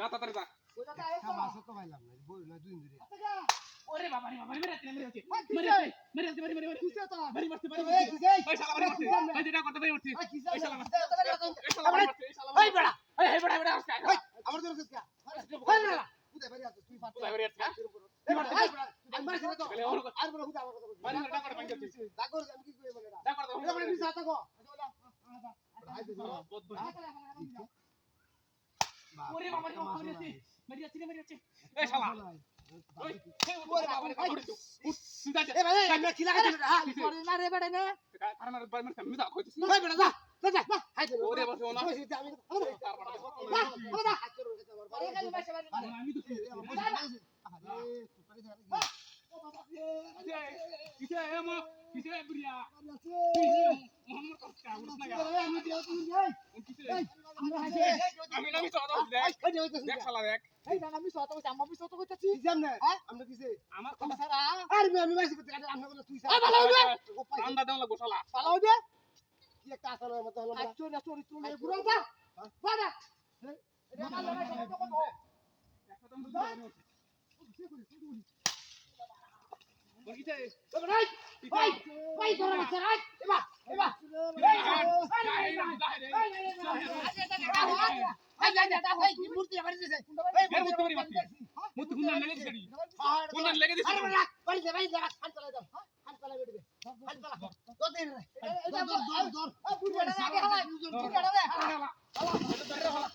যা তাড়াতাড়ি যা ওটা তো আরেকটা মাছ তো পাইলাম না বই না দুই ধরে আচ্ছা যা ওরে বাবা রে বাবা মেরে মেরে হচ্ছে মেরে কিসে তো মারি মারতে পারি এই কিসে এই শালা মারি মারতে এই যেটা করতে পারি উঠছি এই কিসে এই শালা কিসে তো বেলা কোন এই শালা মারতে এই শালা এই বেড়া এই বড়া আজকে আমার জন্য কিসকা এই বেড়া তুই বাইরে আছিস তুই ফাট কোথায় বেরিয়ে আসছে এই বেড়া আমি মারছি না তো বলে ওর আর বড় হুদা আমার কথা বলবি মারি মারি ডাকার পাইছি ডাকর আমি কি কই বলে এটা ডাকার দাও এটা বলে নিচে হাত কো ওরে বাবা রে বাবা মেরে যাচ্ছে এই শালা ওই ওরে বাবা রে বাবা উঠ সিধা যা এ ভাই আমি কি লাগাই দিল হ্যাঁ করে না রে বেড়া না আর আমার বাই মানে মিদা কইছিস ওই বেড়া যা যা যা হাই দে ওরে বসে ওনা আমি যা হাত করে গেছে আমার এই খালি মাসে বাড়ি আমি তো কিসে এমো কিসে বুড়িয়া মোহাম্মদ কস্তা উঠছ না আমি না মিছ কথা দেখ শালা দেখ আমরা কিসে আমার কথা সারা আর আমি মাসি করতে আমরা বলে তুই সারা ঠান্ডা দেওয়া লাগবো শালা পালাও দে কি একটা আসার মত হলো না চোর চোর তুই বুড়া যা বাড়া এটা কালো না সব কত বলকিতে ভাই ভাই ভাই ধরে আছে রাত এবা এবা এই যা যা ভাই কি মূর্তি বাড়ি দিছে এই মূর্তি বাড়ি দিছে মুতি হুন্না লেগে দিছি হুন্না লেগে দিছি আরে বাড়া বাড়ি যা খান চলে দাও খান চলে বেটবে খান চলা তো দে রে দর দর দর বুড়ি আগে হালা বুড়ি আগে হালা